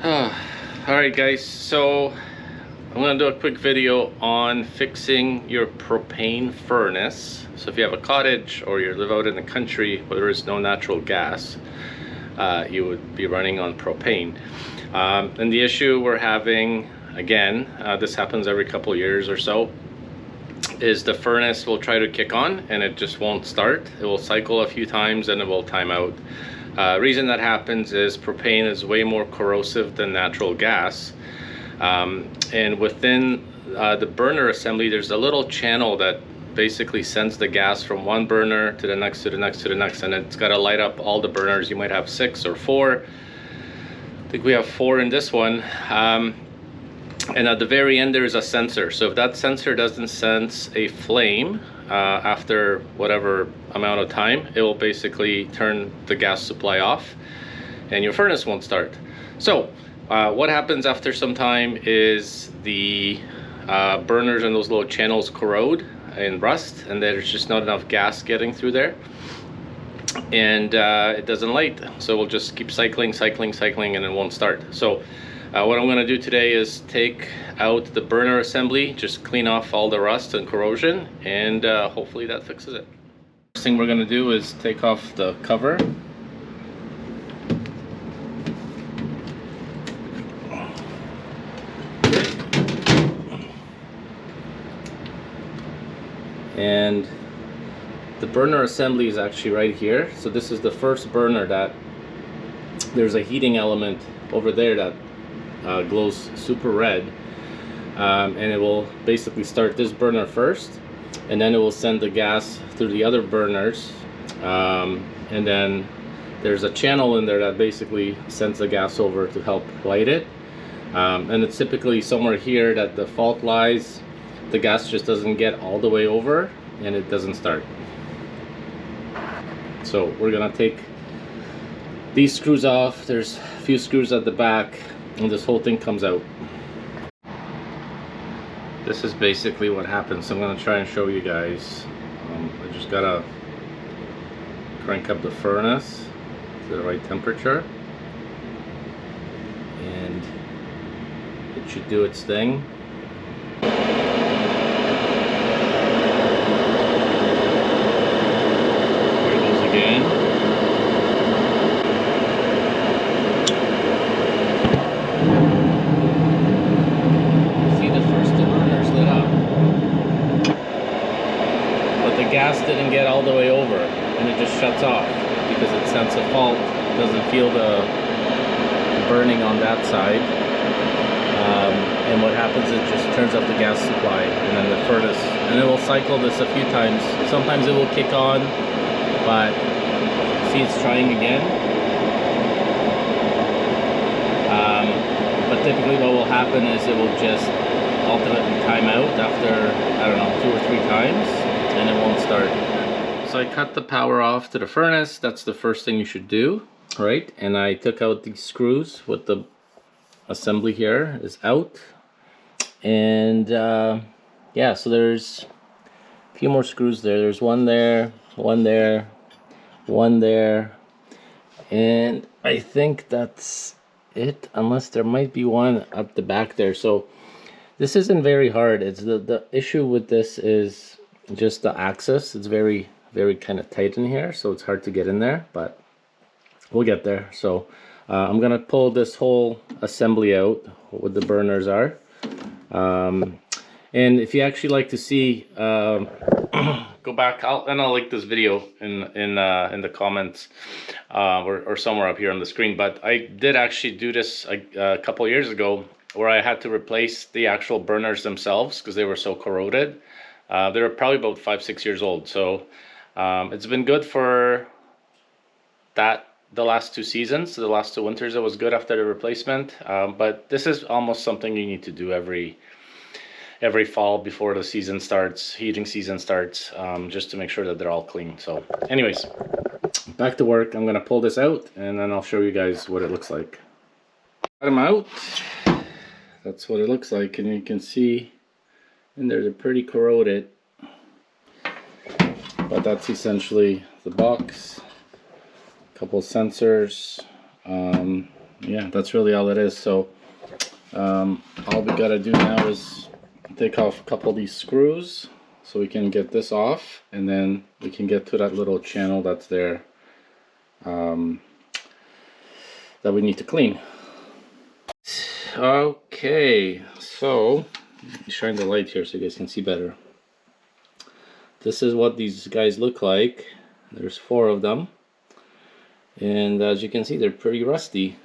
Alright guys, so I'm going to do a quick video on fixing your propane furnace. So if you have a cottage or you live out in the country where there is no natural gas, you would be running on propane. And the issue we're having, again, this happens every couple of years or so, is the furnace will try to kick on and it just won't start. It will cycle a few times and it will time out. Reason that happens is propane is way more corrosive than natural gas, and within the burner assembly there's a little channel that basically sends the gas from one burner to the next to the next to the next, and it's got to light up all the burners. You might have 6 or 4. I think we have 4 in this one. And at the very end there is a sensor, so if that sensor doesn't sense a flame after whatever amount of time, it will basically turn the gas supply off and your furnace won't start. So what happens after some time is the burners and those little channels corrode and rust, and there's just not enough gas getting through there, and it doesn't light, so we'll just keep cycling and it won't start. So what I'm going to do today is take out the burner assembly, just clean off all the rust and corrosion, and hopefully that fixes it. First thing we're going to do is take off the cover. And the burner assembly is actually right here. So this is the first burner that there's a heating element over there that glows super red, and it will basically start this burner first, and then it will send the gas through the other burners, and then there's a channel in there that basically sends the gas over to help light it, and it's typically somewhere here that the fault lies. The gas just doesn't get all the way over and it doesn't start. So we're gonna take these screws off. There's a few screws at the back, and this whole thing comes out. This is basically what happens. So I'm going to try and show you guys. I just gotta crank up the furnace to the right temperature, and it should do its thing. Here it goes again. Gas didn't get all the way over and it just shuts off because it senses a fault. It doesn't feel the burning on that side, and what happens is it just turns off the gas supply, and then the furnace, and it will cycle this a few times. Sometimes it will kick on, but see, it's trying again. But typically what will happen is it will just ultimately time out after, I don't know, 2 or 3 times, and it won't start. So I cut the power off to the furnace. That's the first thing you should do, right? And I took out these screws with the assembly here is out, and yeah, so there's a few more screws there. There's one there, one there, one there, and I think that's it, unless there might be one up the back there. So this isn't very hard. It's the issue with this is just the axis. It's very kind of tight in here, so it's hard to get in there, but we'll get there. So I'm gonna pull this whole assembly out, what the burners are, and if you actually like to see, go back, I'll link this video in the comments, or somewhere up here on the screen. But I did actually do this a couple years ago, where I had to replace the actual burners themselves because they were so corroded. They were probably about 5-6 years old, so it's been good for the last 2 seasons. The last 2 winters it was good after the replacement, but this is almost something you need to do every fall before the season starts, heating season starts, just to make sure that they're all clean. So anyways, back to work. I'm gonna pull this out and then I'll show you guys what it looks like. Got them out. That's what it looks like, and you can see in there they're pretty corroded, but that's essentially the box. A couple sensors, yeah, that's really all it is. So all we gotta do now is take off a couple of these screws so we can get this off, and then we can get to that little channel that's there that we need to clean. Okay, so shine the light here so you guys can see better. This is what these guys look like. There's 4 of them, and as you can see, they're pretty rusty,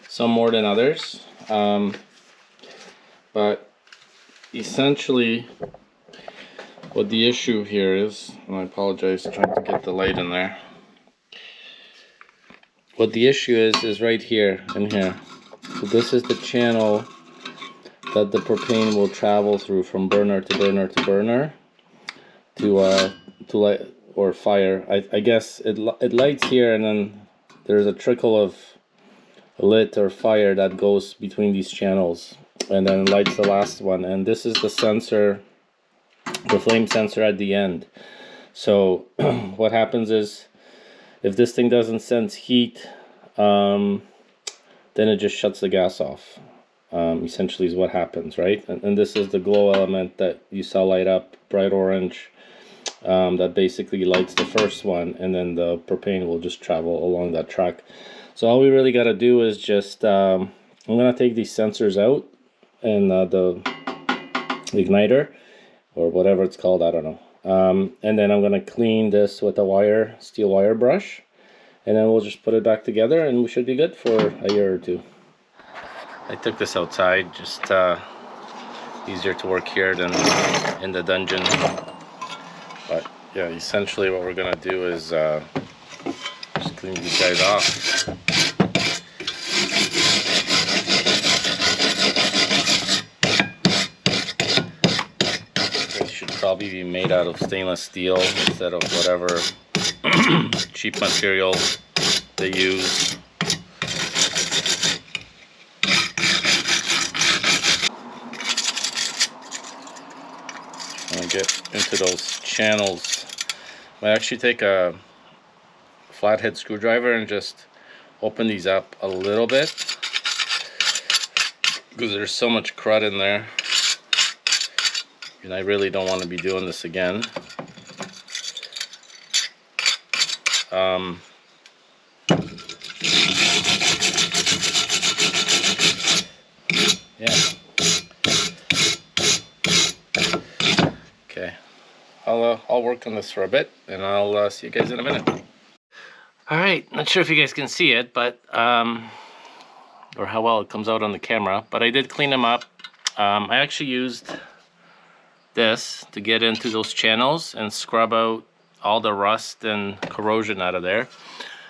some more than others, but essentially what the issue here is, and I apologize trying to get the light in there, what the issue is right here and here. So this is the channel that the propane will travel through from burner to burner to burner to light or fire. I guess it lights here, and then there's a trickle of lit or fire that goes between these channels, and then lights the last one. And this is the sensor, the flame sensor at the end. So what happens is, if this thing doesn't sense heat, then it just shuts the gas off. Essentially is what happens, right? And this is the glow element that you saw light up bright orange, that basically lights the first one, and then the propane will just travel along that track. So all we really got to do is just I'm gonna take these sensors out, and the igniter or whatever it's called, I don't know, and then I'm gonna clean this with a steel wire brush, and then we'll just put it back together, and we should be good for a year or 2. I took this outside, just easier to work here than in the dungeon. But yeah, essentially what we're gonna do is just clean these guys off. They should probably be made out of stainless steel instead of whatever cheap material they use. When I get into those channels, I actually take a flathead screwdriver and just open these up a little bit, because there's so much crud in there, and I really don't want to be doing this again. Yeah. Okay. I'll work on this for a bit, and I'll see you guys in a minute. All right. Not sure if you guys can see it, but or how well it comes out on the camera, but I did clean them up. I actually used this to get into those channels and scrub out all the rust and corrosion out of there.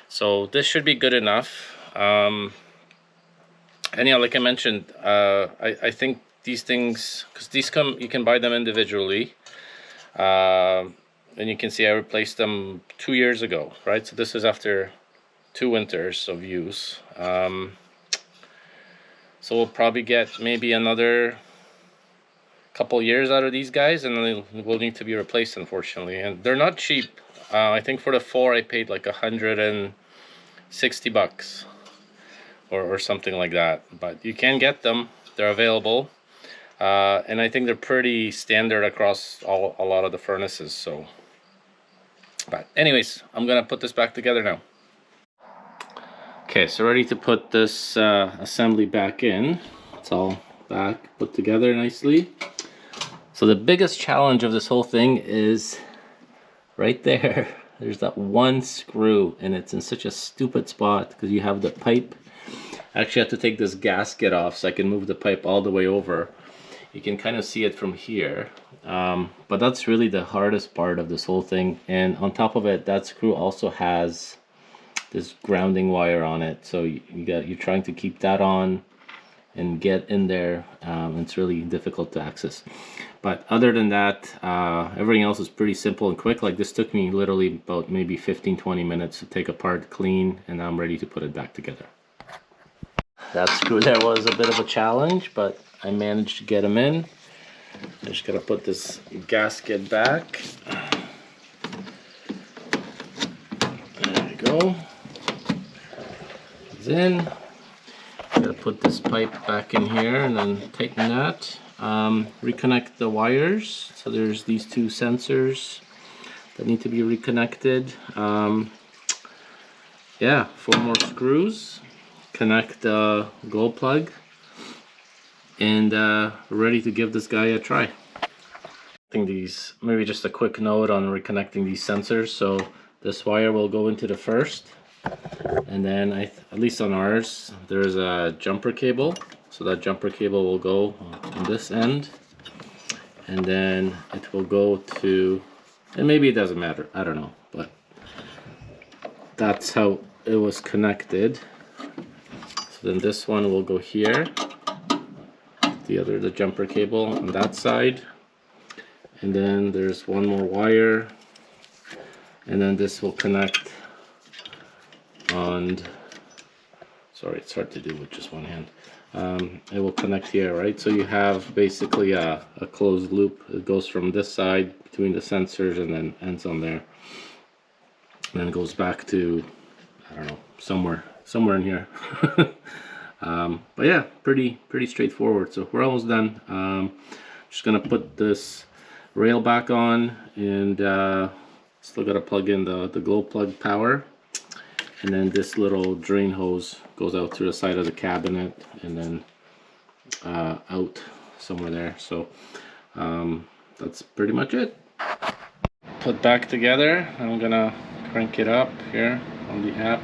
So this should be good enough. And yeah, like I mentioned, I think these things, because these you can buy them individually, and you can see I replaced them 2 years ago, right? So this is after 2 winters of use. So we'll probably get maybe another couple years out of these guys, and then they will need to be replaced, unfortunately. And they're not cheap. I think for the 4 I paid like $160 or something like that. But you can get them; they're available, and I think they're pretty standard across a lot of the furnaces. So, but anyways, I'm gonna put this back together now. Okay, so ready to put this assembly back in. It's all back put together nicely. So the biggest challenge of this whole thing is right there. There's that one screw, and it's in such a stupid spot because you have the pipe. I actually have to take this gasket off so I can move the pipe all the way over. You can kind of see it from here, but that's really the hardest part of this whole thing. And on top of it, that screw also has this grounding wire on it, so you're trying to keep that on and get in there. It's really difficult to access, but other than that, everything else is pretty simple and quick. Like this took me literally about maybe 15-20 minutes to take apart, clean, and I'm ready to put it back together. That screw there was a bit of a challenge, but I managed to get them in. I'm just gonna put this gasket back. There we go. It's in. Gotta put this pipe back in here and then tighten that. Reconnect the wires. So there's these two sensors that need to be reconnected. Yeah, 4 more screws. Connect the glow plug, and ready to give this guy a try. I think these, maybe just a quick note on reconnecting these sensors. So this wire will go into the first, and then at least on ours, there's a jumper cable. So that jumper cable will go on this end, and then it will go to, and maybe it doesn't matter, I don't know, but that's how it was connected. So then this one will go here, the jumper cable on that side, and then there's one more wire, and then this will connect on, sorry, it's hard to do with just one hand. It will connect here, right? So you have basically a closed loop. It goes from this side between the sensors and then ends on there, and then goes back to, I don't know, somewhere in here. But yeah, pretty straightforward. So we're almost done. Just gonna put this rail back on, and still gotta plug in the glow plug power, and then this little drain hose goes out through the side of the cabinet and then out somewhere there. So that's pretty much it. Put back together. I'm gonna crank it up here on the app,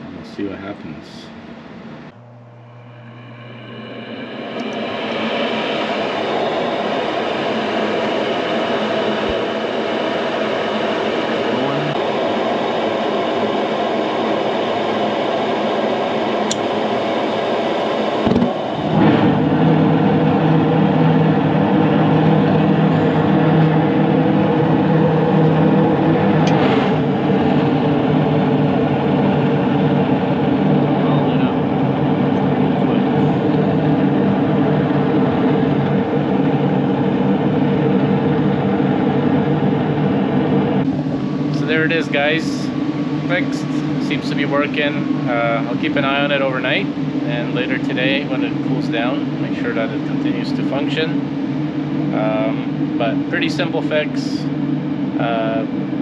and we'll see what happens. There it is, guys, fixed. Seems to be working. I'll keep an eye on it overnight, and later today when it cools down, make sure that it continues to function. But pretty simple fix.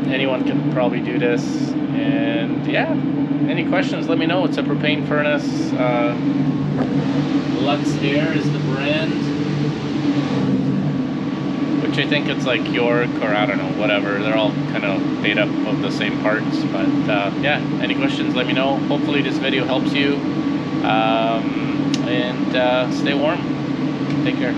Anyone can probably do this, and yeah, any questions, let me know. It's a propane furnace. Luxaire is the brand, which I think it's like York, or I don't know, whatever. They're all kind of made up of the same parts. But yeah, any questions, let me know. Hopefully this video helps you. And stay warm. Take care.